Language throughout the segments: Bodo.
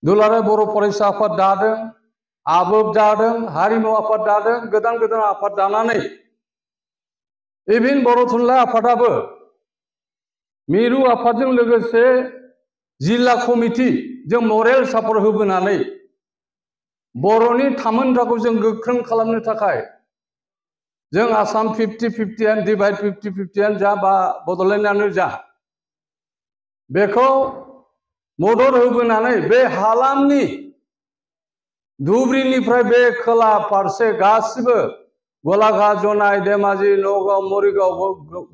दुलाराय बर' फरायसा आफाद दादों, आबोब दादों, हारिमु आफाद दादों, गोदान गोदान आफाद दानानै इभिन बर' थुनलाइ आफादाबो मिरु आफादजों लोगोसे जिल्ला कमिटि जों मरेल सापर्ट होबोनानै बर'नि थामोन्थाखौ जों गोख्रों खालामनो थाखाय जों आसाम 50-50 एन्ड डिभाइड 50-50 आनो जा बा बड'लेण्डआनो जा बेखौ मदद होबोनानै बे हालामनि धुबुरीनिफ्राय बे खोला फारसे गासिबो गलाघाट, जनाय, धेमाजि, नगाव, मरिगाव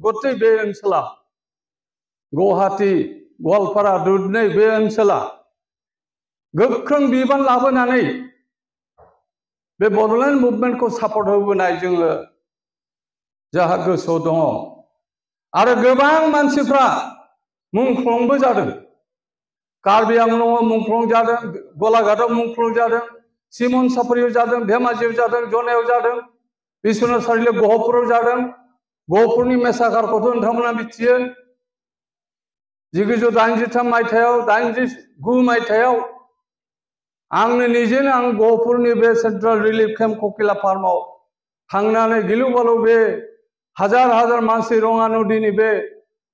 गथै बे ओनसोला गुवाहाटी, गवालपारा, दुधनै बे ओनसोला गोख्रों बिबान लाबोनानै बे बड'लेण्ड मुभमेन्टखौ सापर्ट होबोनाय जोङो जोंहा गोसोआव दङ आरो गोबां मानसिफ्रा मुंख्लंबो जादों। कार्बि आंलंआव मुंख्लं जादों, गलाघाटआव मुंख्लं जादों, सिमन सापरियाव जादों, धेमाजियाव जादों, जनायाव जादों, बिश्वनाथ सारिआलि गहपुराव जादों। गहपुरनि मेसाकारखौथ' नोंथांमोना मिथियो। 1983 मायथाइयाव 89 मायथाइयाव आंनो निजेनो आं गहपुरनि बे सेन्ट्रेल रिलिफ केम्प ककिला फार्माव थांनानै गिलु बालु बे हाजार हाजार मानसि रङा नदीनि बे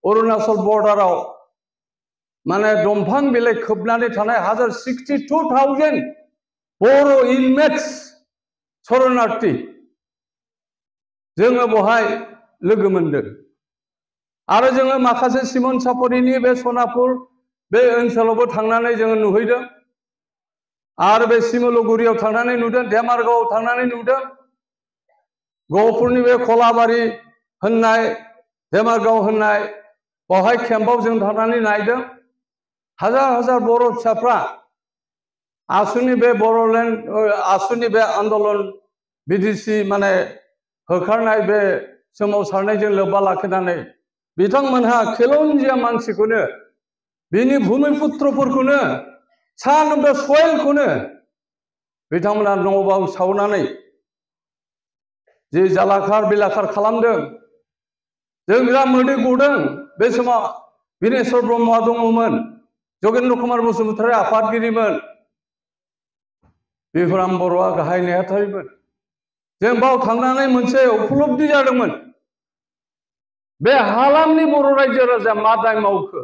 अरुणाचल बर्डाराव माने दंफां बिलाइ खोबनानै थानाय 162,000 बर' इनमेट्स शरणार्थी जोङो बहाय लोगो मोनदों आरो जोङो माखासे सिमन सापरिनि बे सनापुर बे ओनसोलावबो थांनानै जोङो नुहैदों आरो बे सिमलुगुरियाव थांनानै नुदों, धेमारगावआव थांनानै नुदों, गहपुरनि बे खलाबारि होननाय धेमारगाव होननाय बावहाय केम्पआव जों थांनानै नायदों। हाजार हाजार बर' फिसाफ्रा आसुनि बे बर'लेण्ड आसुनि बे आन्दलन बिटिसि माने होखारनाय बे सोमावसारनायजों लोब्बा लाखिनानै बिथांमोनहा खेलन्जिया मानसिखौनो बिनि भुमिपुत्रफोरखौनो सान बे सयेलखौनो बिथांमोना न' बां सावनानै जि जालाखार बिलाखार खालामदों। जों बिराद मोदै गदों। बे समाव बिनेश्वर ब्रह्मआ दङमोन, जगेन्द्र कुमार बसुमतारी आफादगिरिमोन, बिहुराम बर'आ गाहाय नेहाथारिमोन। जों बाव थांनानै मोनसे उपलब्धि जादोंमोन। बे हालामनि बर' रायजो राजाया मा दाय मावखो?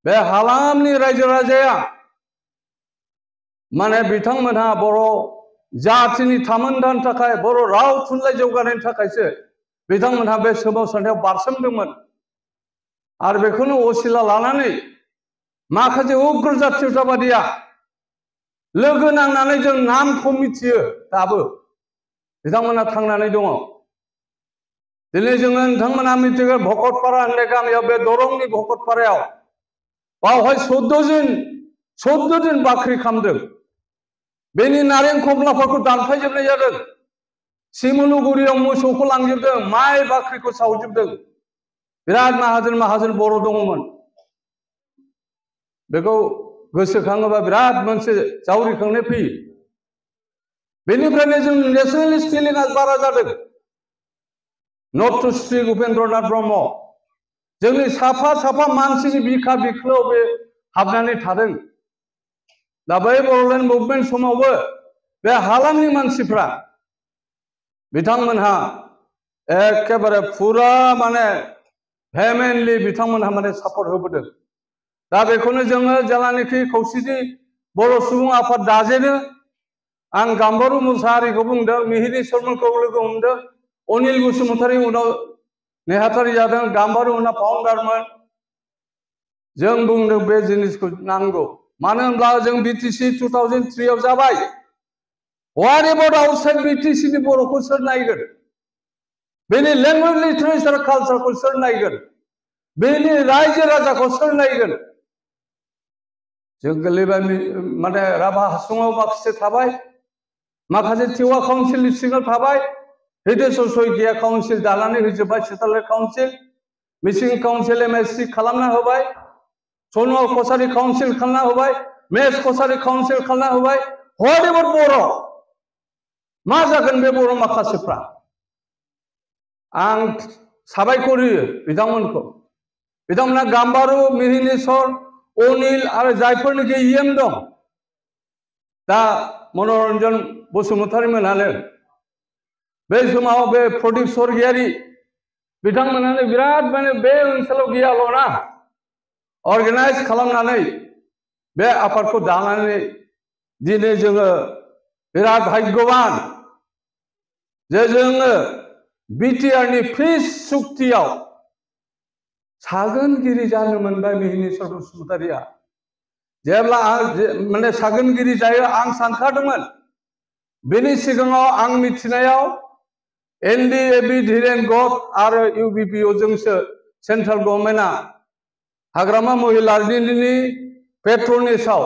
बे हालामनि रायजो राजाया माने बिथांमोनहा बर' जातिनि थामोन्थानि थाखाय, बर' राव थुनलाइ जौगानायनि थाखायसो बिथांमोनहा बे सोमावसारनायाव बारसोमदोंमोन आरो बेखौनो असिला लानानै माखासे उग्र जातीयताबादिया लोगो नांनानै जों नामखौ मिथियो दाबो बिथांमोना थांनानै दङ। दिनै जोङो नोंथांमोना मिथिगौ भकतपारा होननाय गामियाव बे दरंनि भकतपारायाव बावहाय 14 दिन बाख्रि खालामदों। बेनि नारें खमलाफोरखौ दानफायजोबनाय जादों। सिमलुगुरियाव मोसौखौ लांजोबदों, माइ बाख्रिखौ सावजोबदों। बिराद माहाजोन माहाजोन बर' दङमोन। बेखौ गोसोखाङोबा बिराद मोनसे जावरिखांनाय फैयो। बेनिफ्रायनो जों नेसनेलिस्ट फिलिंआ बारा जादों। Not to speak Upendranath Brahma जोंनि साफा साफा मानसिनि बिखा बिख्लोआव बे हाबनानै थादों। दा बै बर'लेण्ड मुभमेन्ट समावबो बे हालामनि मानसिफ्रा बिथांमोनहा एखेबारे फुरा माने भेहेमेन्टलि बिथांमोनहा माने सापर्ट होबोदों। दा बेखौनो जोङो जेलानाखि खौसेथि बर' सुबुं आफाद दाजेनो आं गाम्बारु मुसाहारिखौ बुंदों, मिहिरि सरमोनखौ लोगो हमदों, अनिल बसुमतारी उनाव नेहाथारि जादों, गाम्बारु उनाव फाउन्डारमोन। जों बुंदों बे जिनिसखौ नांगौ। मानो होनब्ला जों बिटिसि 2003 आव जाबाय। व्हाट एबाउट आउटसाइड बिटिसि नि बर'खौ सोर नायगोन? बेनि लेंगुवेज लिटारेचार कालचारखौ सोर नायगोन? बेनि रायजो राजाखौ सोर नायगोन? जों गोलैबाय माने राभा हासुङाव माखासे थाबाय, माखासे टिवा काउन्सिलनि सिङाव थाबाय, हिदेश्वर शइकिया काउन्सिल दानानै होजोब्बाय, सेटेलाइट काउन्सिल, मिसिं काउन्सिल एमएससि खालामना होबाय, सनुवाल कसारि काउन्सिल खालामना होबाय, मेस कसारि काउन्सिल खालामना होबाय। व्हाट एबाउट बर'? मा जागोन बे बर' माखासेफ्रा? आं साबायखर होयो बिथांमोनखौ। बिथांमोना गाम्बारु, मिहिनीश्वर, अनिल आरो जायफोरनिखि इएम दं दा मनरन्जन बसुमतारी मोनानो बे समाव बे प्रदीप स्वर्गियारी बिथांमोनानो बिराद माने बे ओनसोलाव गैयाल'ना अर्गानाइज खालामनानै बे आफादखौ दानानै दिनै जोङो बिराद भाग्यवान जे जोङो बिटिआरनि पिस सुक्तियाव सागोनगिरि जानो मोनबाय मिहिनीश्वर बसुमतारीया जेब्ला माने सागोनगिरि जायो आं सानखादोंमोन बेनि सिगाङाव आं मिथिनायाव एनडिएबि धीरेन गड आरो इउबिपिअ जोंसो सेन्ट्रेल गभर्नमेन्टआ हाग्रामा महिलारिनि पेट्रनेसाव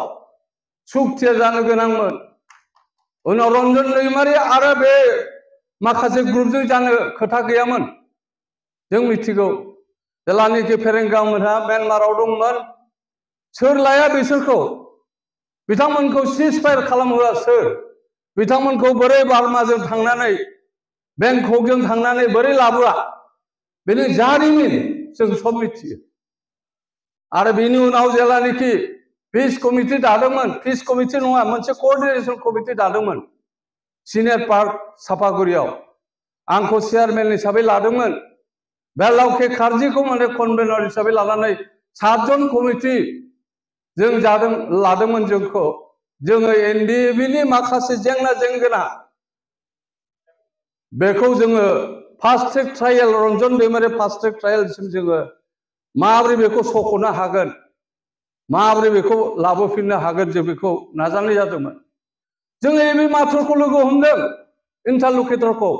सुक्तिया जानो गोनांमोन उनाव रन्जन दैमारी आरो बे माखासे ग्रुपजों जानो खोथा गैयामोन जों मिथिगौ जेलानिखि फेरेंगामोनहा म्यानमाराव दंमोन सोर लाया बिसोरखौ बिथांमोनखौ सिजफायार खालामहोआ सोर बिथांमोनखौ बोरै बार्माजों थांनानै बेंककजों थांनानै बोरै लाबोआ बेनि जारिमिन जों सब मिथियो आरो बेनि उनाव जेलानिखि पिस कमिटि दादोंमोन पिस कमिटि नङा मोनसे कोअर्डिनेशन कमिटि दादोंमोन सिनियर पार्क सापागुरियाव आंखौ चेयारमेन हिसाबै लादोंमोन बे लावखे खारजिखौ माने कनभेनर हिसाबै लानानै 7 जन कमिटि जों लादोंमोन जोंखौ जोङो एनडिएबिनि माखासे जेंना जेंगोना बेखौ जोङो fast track trial Ranjan Daimary fast track ट्रायलसिम जोङो माबोरै बेखौ सख'नो हागोन माबोरै बेखौ लाबोफिननो हागोन जों बेखौ नाजानाय जादोंमोन जों एबि माथ्रखौ लोगो हमदों इन्टारलकेटरखौ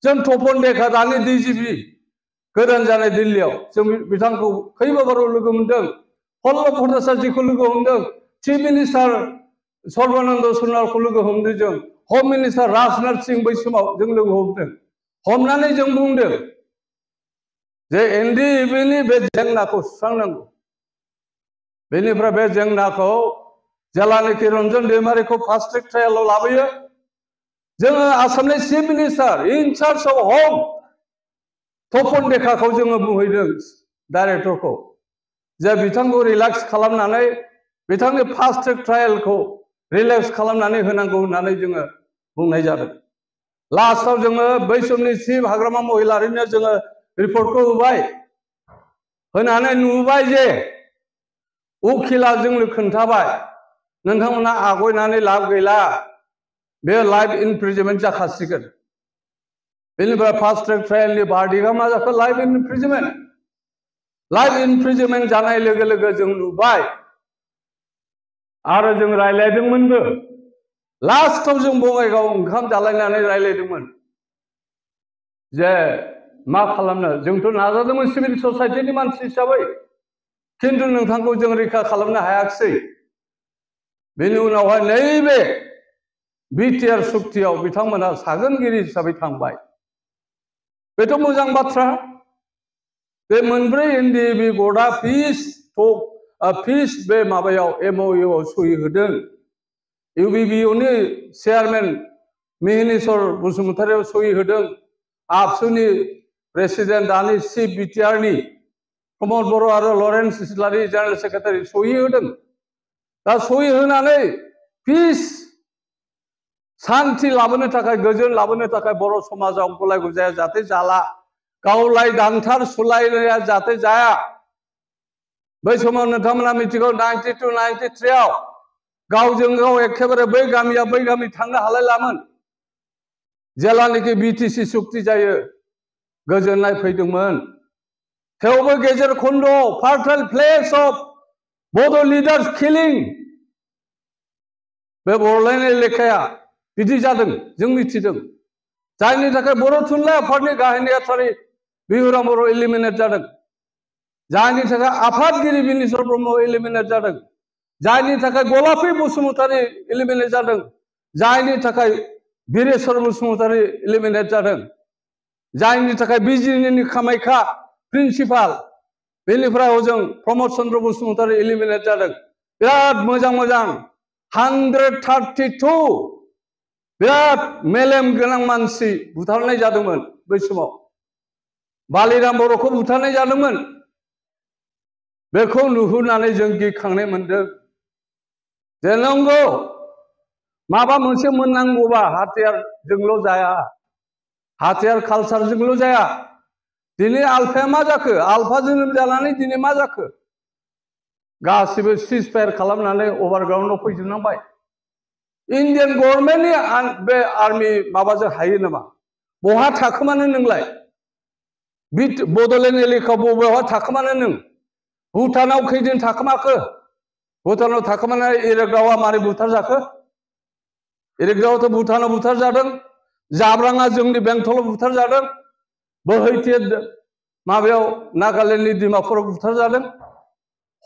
जों तपन देखा दानि डिजिपि गोदान जानाय दिल्लीयाव जों बिथांखौ खैबाबाराव लोगो मोनदों पल्लभ भट्टाचार्यखौ लोगो हमदों चिफ मिनिस्टार सर्बानन्द सोनोवालखौ लोगो हमदों जों हम मिनिस्टार राजनाथ सिंह बै समाव जों लोगो हमदों हमनानै जों बुंदों जे एनडिएबिनि बे जेंनाखौ सुस्रांनांगौ बेनिफ्राय बे जेंनाखौ जेलानिखि रन्जन दैमारीखौ फास्ट ट्रेक ट्रायलआव लाबोयो जोङो आसामनि चिफ मिनिस्टार इनचार्ज अफ हम तपन देखाखौ जोङो बुंहैदों डाइरेक्टरखौ जे बिथांखौ रिलेक्स खालामनानै बिथांनि फास्ट ट्रेक ट्रायलखौ रिलेक्स खालामनानै होनांगौ होननानै जोङो बुंनाय जादों लास्टआव जोङो बै समनि चिफ हाग्रामा महिलारिनो जोङो रिपर्टखौ होबाय होनानै नुबाय जे उखिला जोंनो खोन्थाबाय नोंथांमोना आगयनानै लाब गैला बे लाइफ इनप्रिजनमेन्ट जाखासिगोन बेनिफ्राय फास्ट ट्रेक ट्रायलनि भार्डिकआ मा जाखो लाइफ इनप्रिजनमेन्ट जानाय लोगो लोगो जों नुबाय आरो जों रायलायदोंमोनबो लास्टआव जों बङाइगाव ओंखाम जालायनानै रायलायदोंमोन जे मा खालामनो जोंथ' नाजादोंमोन सिभिल ससाइटिनि मानसि हिसाबै खिन्थु नोंथांखौ जों रैखा खालामनो हायाखिसै बेनि उनावहाय नैबे बिटिआर सुक्तियाव बिथांमोना सागोनगिरि हिसाबै थांबाय बेथ' मोजां बाथ्रा बे मोनब्रै एनडिएबि बर्डआ पिस बे माबायाव एमअइउआव सहि होदों इउबिबिअनि चेयारमेन मिहिनीश्वर बसुमतारीयाव सहि होदों आबसुनि प्रेसिडेन्ट दानि चिफ बिटिआरनि प्रमद बर' आरो लरेन्स इस्लारि जेनेरेल सेक्रेटारि सहि होदों दा सहि होनानै पिस शान्ति लाबोनो थाखाय गोजोन लाबोनो थाखाय बर' समाजाव गुलाय गुजाया जाहाथे जाला गावलाय दानथार सुलायनाया जाहाथे जाया बै समाव नोंथांमोना मिथिगौ 92 93 आव गावजों गाव एखेबारे बै गामिया बै गामि थांनो हालायलामोन जेलानिखि बिटिसि सुक्ति जायो गोजोननाय फैदोंमोन थेवबो गेजेर खन्द'आव फार्टाइल प्लेस अफ बड' लिडार्स किलिं बे बर'लायनाय लेखाया बिदि जादों जों मिथिदों जायनि थाखाय बर' थुनलाइ आफादनि गाहाय नेहाथारि बिहुराम बर' एलिमिनेट जादों जायनि थाखाय आफादगिरि बिनेश्वर ब्रह्म एलिमिनेट जादों जायनि थाखाय गलापी बसुमतारी एलिमिनेट जादों जायनि थाखाय बिरेश्वर बसुमतारी एलिमिनेट जादों जायनि थाखाय बिजिनिनि कामाख्या प्रिन्सिपाल बेनिफ्राय हजों प्रमद चन्द्र बसुमतारी एलिमिनेट जादों बिराद मोजां 132 बिराद मेलेम गोनां मानसि बुथारनाय जादोंमोन बै समाव बालिराम बर'खौ बुथारनाय जादोंमोन बेखौ नुहुरनानै जों गिखांनाय मोनदों जे नंगौ माबा मोनसे मोननांगौबा हाथियारजोंल' जाया, हाथियार कालचारजोंल' जाया। दिनै आलफाया मा जाखो? आलफा जोनोम जानानै दिनै मा जाखो? गासिबो सिजफायार खालामनानै अभारग्राउन्डआव फैजोबनांबाय। इन्डियान गभर्नमेन्टनि बे आर्मि माबाजों हायो नामा? बहा थाखोमानो नोंलाय? बड'लेण्ड एलेकायाव बबेयावहा थाखोमानो नों? भुटानाव खैदिन थाखोमाखो? भुटानाव थाखोमानाय इरेग्दावआ मारै बुथार जाखो? इरेग्दावआथ' भुटानाव बुथार जादों। जाब्राङा जोंनि बेंटलाव बुथार जादों। बोहैथि माबायाव नागालेण्डनि डिमापुराव बुथार जादों।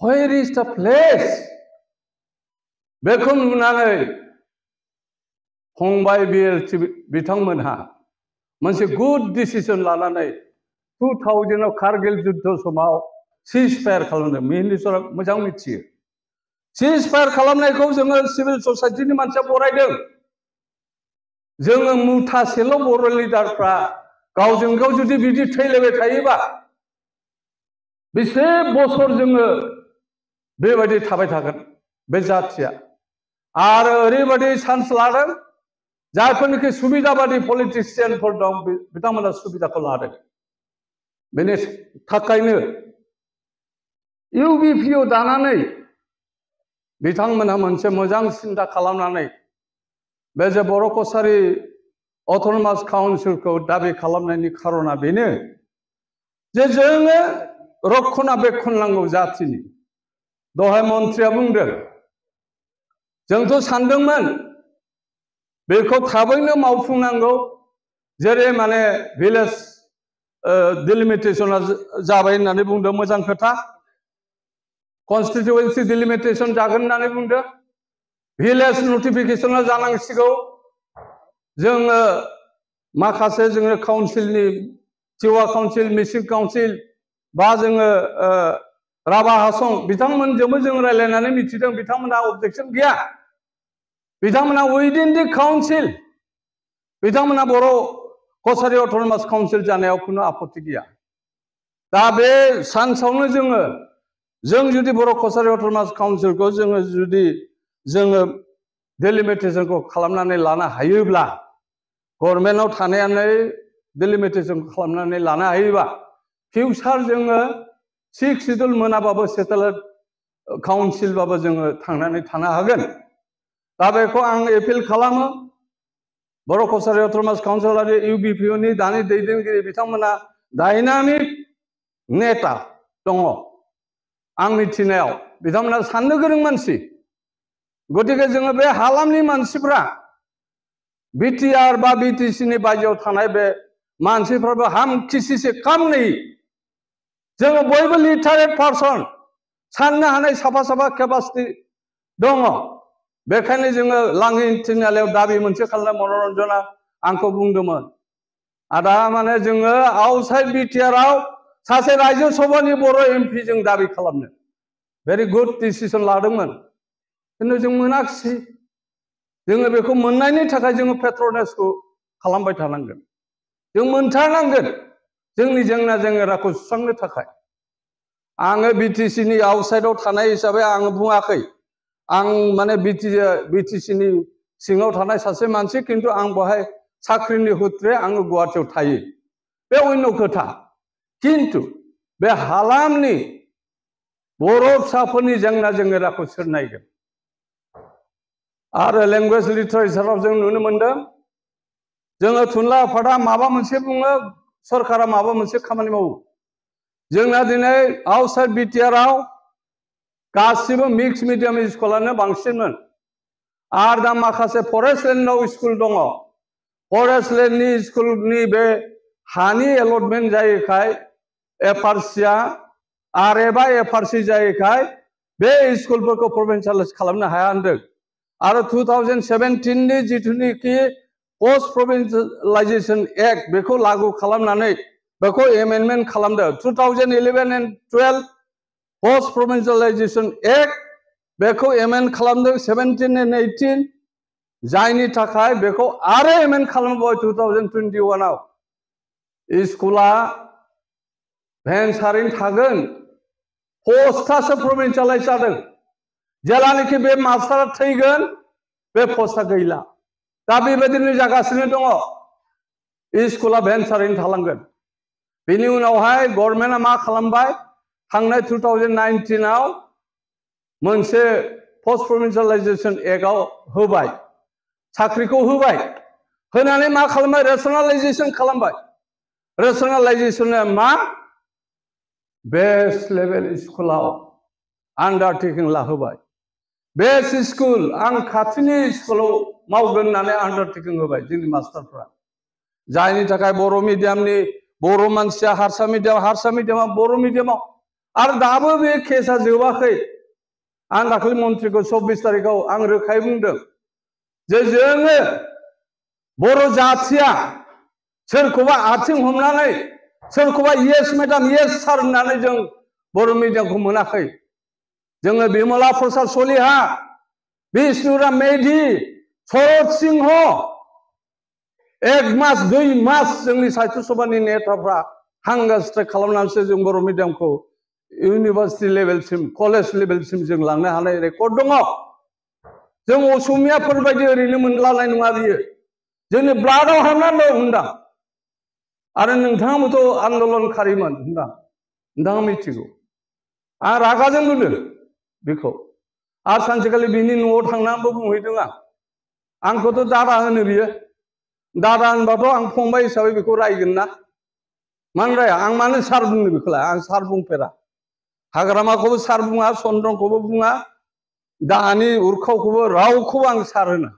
Where is the place? बेखौ नुनानै फंबाय बिएलटि बिथांमोनहा मोनसे गुड डिसिसन लानानै 2000 कारगिल जुद्ध समाव सिजफायार खालामदों। मिनिस्टारा मोजां मिथियो। सिजफायार खालामनायखौ जोङो सिभिल ससाइटिनि मानसिया बरायदों। जोङो मुथासेल' बर' लिडारफ्रा गावजों गाव जुदि बिदि थैलायबाय थायोबा बेसे बोसोर जोङो बेबायदि थाबाय थागोन बे जाथिया। आरो ओरैबायदि चान्स लादों जायफोरनिखि सुबिदाबादि पलिटिसियानफोर दं बिथांमोना सुबिदाखौ लादों। बेनि थाखायनो इउबिपिअ दानानै बिथांमोनहा मोनसे मोजां सिन्था खालामनानै बे जे बर' कसारि अट'नमास काउन्सिलखौ दाबि खालामनायनि खारना बेनो जे जोङो रक्षनाबेक्षन नांगौ जाथिनि। दहाय मन्थ्रिया बुंदों जोंथ' सानदोंमोन बेखौ थाबैनो मावफुंनांगौ, जेरै माने भिलेज डिलिमिटेसना जाबाय होननानै बुंदों, मोजां खोथा। कनस्टिटिउएन्सि डिलिमिटेसन जागोन होननानै बुंदों। भिलेज नटिफिकेसना जानांसिगौ। जोङो माखासे जोङो काउन्सिलनि टिवा काउन्सिल, मिसिं काउन्सिल बा जोङो राभा हासं बिथांमोनजोंबो जों रायज्लायनानै मिथिदों बिथांमोनहा अबजेक्सन गैया। बिथांमोना उइदिन दि काउन्सिल बिथांमोना बर' कसारि अट'नमास काउन्सिल जानायाव खुनु आपत्ति गैया। दा बे चान्सआवनो जों जुदि बर' कसारि अट'नमास काउन्सिलखौ जोङो डिलिमिटेसनखौ खालामनानै लानो हायोब्ला, गभर्नमेन्टआव थानायानो डिलिमिटेसनखौ खालामनानै लानो हायोबा फिउचार जोङो 6 सिडुल मोनाबाबो सेटेलाइट काउन्सिलबाबो जोङो थांनानै थानो हागोन। दा बेखौ आं एपिल खालामो बर' कसारि अट'नमास काउन्सिल आरो इउबिपिअनि दानि दैदेनगिरि बिथांमोना डायनामिक नेता दङ आं मिथिनायाव। बिथांमोना साननो गोरों मानसि। गतिके जोङो बे हालामनि मानसिफ्रा बिटिआर बा बिटिसिनि बायजोआव थानाय बे मानसिफ्राबो हम किसी से कम नहीं। जोङो बयबो लिटारेट पार्सन, साननो हानाय साफा साफा केपासिटि दङ। बेखायनो जोङो लाङि थिनालियाव दाबि मोनसे खालामनाय मनरन्जना आंखौ बुंदोंमोन, आदा माने जोङो आउटसाइड बिटिआरआव सासे रायजो सभानि बर' एमपि जों दाबि खालामनो भेरि गुड डिसिसन लादोंमोन, खिन्थु जों मोनाखिसै। जोङो बेखौ मोननायनि थाखाय जोङो पेट्रनेसखौ खालामबाय थानांगोन। जों मोनथारनांगोन जोंनि जेंना जेंगोनाखौ सुस्रांनो थाखाय। आङो बिटिसिनि आउटसाइडआव थानाय हिसाबै आङो बुङाखै, आं माने बिटिसिनि सिङाव थानाय सासे मानसि, खिन्थु आं बेवहाय साख्रिनि हुत्रे आङो गुवाहाटियाव थायो, बे अন্য खोथा। खिन्थु बे हालामनि बर' फिसाफोरनि जेंना जेंगोनाखौ सोर नायगोन? आरो लेंगुवेज लिटारेचाराव जों नुनो मोनदों जोङो थुनलाइ आफादा माबा मोनसे बुङो, सरकारा माबा मोनसे खामानि मावो। जोंना दिनै आउटसाइड बिटिआरआव गासिबो मिक्स मिडियाम स्कुलानो बांसिनमोन। आरो दा माखासे फरेस्ट लेन्डआव स्कुल दङ। फरेस्ट लेन्डनि स्कुलनि बे हानि एलटमेन्ट जायैखाय एफआरसिया आरएफआ एफआरसि जायैखाय बे स्कुलफोरखौ प्रभिन्सियेलाइज खालामनो हाया होनदों। आरो 2017नि जिथुनिखि पस्ट प्रभिन्सियेलाइजेसन एक्ट बेखौ लागु खालामनानै बेखौ एमेन्डमेन्ट खालामदों। 2011 and 12 पस्ट प्रभिन्सियेलाइजेसन एक्ट बेखौ एमेन्ड खालामदों 17 and 18, जायनि थाखाय बेखौ आरो एमेन्ड खालामबाय 2021आव। स्कुला भेन्सारिं थागोन, पस्टआसो प्रभिन्सियेलाइज जादों। जेलानिखि बे मास्टारा थैगोन बे पस्टआ गैला दा बेबायदिनो जागासिनो दङ स्कुला भेन्सारैनो थालांगोन बेनि उनावहाय गभर्नमेन्टआ मा खालामबाय थांनाय 2019 आव मोनसे पोस्ट प्रभिन्सियेलाइजेशन एक्टआव होबाय साख्रिखौ होबाय होनानै मा खालामबाय रेशनेलाइजेशन खालामबाय रेशनेलाइजेशना मा बेस्ट लेभेल स्कुलाव आन्डारटेकिं लाहोबाय बेस्ट स्कुल आं खाथिनि स्कुलाव मावगोन होननानै आन्डारटेकिं होबाय जोंनि मास्टारफ्रा जायनि थाखाय बर' मिडियामनि बर' मानसिया हारसा मिडियामा बर' मिडियामाव आरो दाबो बे केसआ जोबाखै आं दाखालि मन्थ्रिखौ 24 तारिखआव आं रोखायै बुंदों जे जोङो बर' जाथिया सोरखौबा आथिं हमनानै सोरखौबा येस मेडाम येस सार होननानै जों बर' मिडियामखौ मोनाखै जोङो बिमला प्रसाद सलिहा बिष्णुराम मेधि शरद सिंह 1 मास 2 मास जोंनि साहित्य सभानि नेताफ्रा हांगार स्ट्राइक खालामनानैसो जों बर' मिडियामखौ इउनिभार्सिटि लेभेलसिम कलेज लेभेलसिम जों लांनो हानाय रेकर्ड दङ जों असमियाफोर बायदि ओरैनो मोनलानाय नङा बियो जोंनि ब्लाडआव हाबनानै दं होनदां आरो नोंथाङाबोथ' आन्दलनकारिमोन होनदां नोंथाङा मिथिगौ आं रागाजों बुंदों बेखौ आरो सानसेखालि बिनि न'आव थांनानैबो बुंहैदों आंखौथ' दादा होनो बियो दादा होनबाथ' आं फंबाय हिसाबै बेखौ रायगोन ना मानो राया आं मानो सार बुंनो बेखौलाय आं सार बुंफेरा हाग्रामाखौबो सार बुङा चन्द्रनखौबो बुङा दानि उरखावखौबो रावखौबो आं सार होना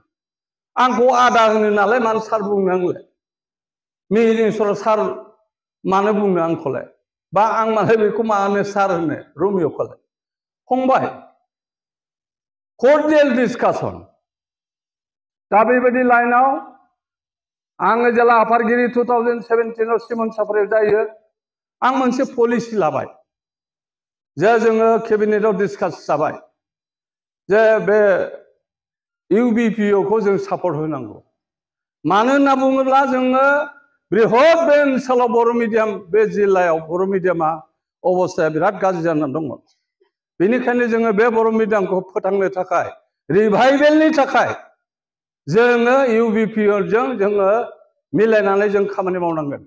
आंखौ आदा होनो नालाय मानो सार बुंनो आंलाय मिहिरिंसर सार मानो बुंनो आंखौलाय बा आं मालाय बेखौ मानो सार होनो रमिय'खौलाय फंबाय कर्डियेल डिसकासन दा बेबायदि लाइनाव आङो जेला आफादगिरि 2017 आव सिमन साफारियाव जायो आं मोनसे पलिसि लाबाय जे जोङो केबिनेटआव डिसकास जाबाय जे बे इउबिपिअखौ जों सापर्ट होनांगौ मानो होनना बुङोब्ला जोङो बृहत बे ओनसोलाव बर' मिडियाम बे जिल्लायाव बर' मिडियामा अबस्थाया बिराद गाज्रि जानानै दङ बेनिखायनो जोङो बे बर' मिडियामखौ फोथांनो थाखाय रिभाइभेलनि थाखाय जोङो इउबिपिअजों जोङो मिलायनानै जों खामानि मावनांगोन